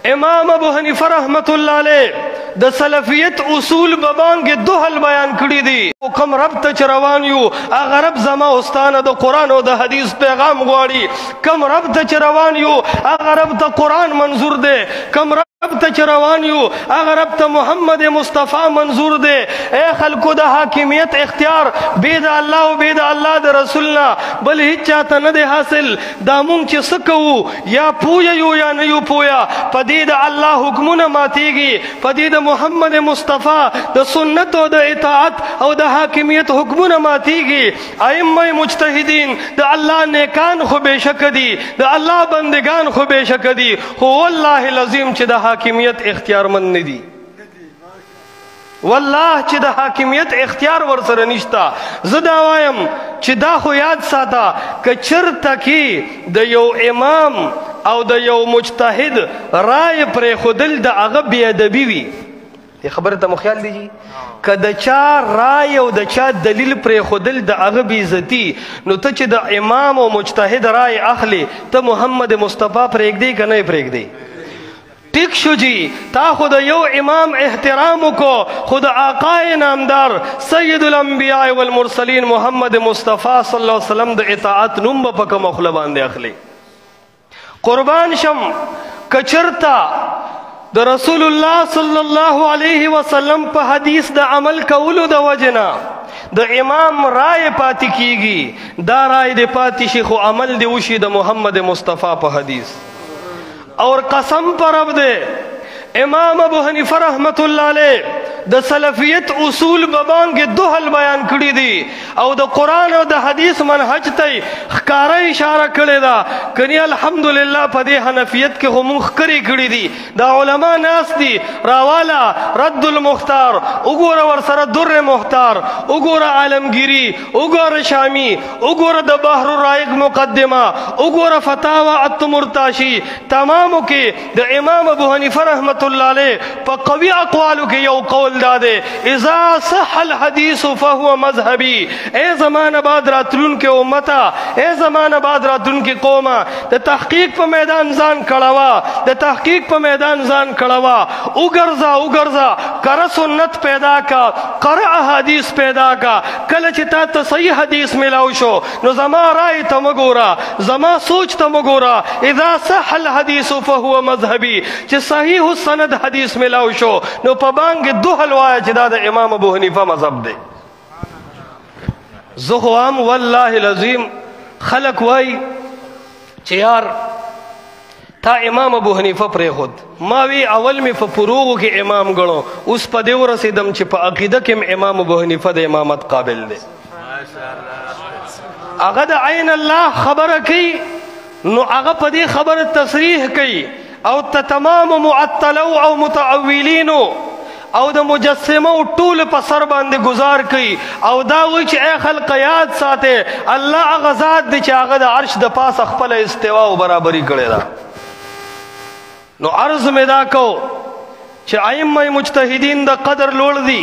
امام ابو حنیفه رحمت اللہ علیہ د سلفیت اصول ببانګ دوهل بیان کړی دي کوم رب ته روان یو هغه رب زما استاد د قران او د حدیث پیغام غواړي کوم رب ته روان یو هغه رب ته قران منظور دی کوم رب ته روان یو هغه رب ته محمد مصطفی منظور دی اے خلکو د حاکمیت اختیار بيد الله او بيد الله د رسولنا بل هیڅ چاته نه دی حاصل دا مونږ چې سکو یا پویا یو یا نه یو پویا پدې د الله حکمونه ماتيږي پدې د محمد مصطفی د سنت او د اطاعت او د حاکمیت حکمونه ماتيږي ائمه مجتهدین د الله نیکان خو بشک دي د الله بندگان خو بشک دي هو والله العظیم چې د حاکمیت اختیار من نه دي والله چې د حاکمیت اختیار ورسره نشتا زه دا وایم چې دا خو یاد ساته که چرته کې د یو امام او د یو مجتهد رای پرې خودل د هغه بی ادبی وي خبره ته مو خیال دی که د چا رای او د چا دلیل پرې خودل د هغه بی عزتی نو ته چې د امام او مجتهد رای اخلي ته محمد مصطفی پرېږدی که نه پرېږدی ٹھیک شو جی تا خود یو امام احترام کو خود آقای نامدار سید الانبیاء والمرسلین محمد مصطفی صلی اللہ علیہ وسلم د اطاعت نوم پک مخله باندې اخلي قربان شم کچرتا د رسول الله صلی الله علیه وسلم په حدیث د عمل کولو د وجنا د امام رائے پاتی کیږي دا رائے د پاتی شیخ عمل دی وشي د محمد مصطفی په حدیث اور قسم پر رب دے امام ابو حنیفہ رحمت اللہ علیہ د سلفیت اصول ببانګ دوهل بیان کړی دي او د قران او د حدیث منهج ته ښکارا اشاره کړی دا کني الحمدلله په دې حنفیت کې هم ښکری کړی دي دا علما ناس دي راوالا رد المختار وګوره ور سره در محتار وګوره عالمگیری وګوره شامی وګوره د بحر الرائق مقدمه وګوره فتاوا التمرتاشی تمامو کې د امام ابو حنیفہ رحمت الله علیه په قوی اقوالو کې یو قول داده اذا صح الحديث فهو مذهبي اے زمانہ بعد راتلون کے امتا اے زمانہ بعد راتلون کے قوما د تحقیق په میدان ځان کړوا د تحقیق په میدان ځان کړوا وګرځا کر سنت پیدا کا کر احادیث پیدا کا کله چې تا ته صحیح حدیث ملاو شو نو زما رائے ته مګورا زما سوچ ته مګورا اذا صح الحديث فهو مذهبي چې صحیح السند حدیث ملاو شو نو په بانګ دوه حلوایا چې دا د امام ابو حنیفه مذهب دی زخوام والله العظیم خلق وای چې یار تا امام ابو حنیفه پرې خود ما وی اول می په فروغ کې امام غړو اوس په دې ورسېدم چې په عقیده کې امام ابو حنیفه د امامت قابل دی هغه د عین الله خبره کوي نو هغه په دې خبره تصریح کوي او تمام معطلو او متعولینو او د مجسمه ټول په سر باندې گزار کوي او دا وی چې اے خلق یاد ساته الله هغه ذات دی چې هغه د عرش د پاس خپل استوا او برابرۍ کړی دا نو عرض مې دا کو چې ائمه مجتهدین د قدر لوړ دي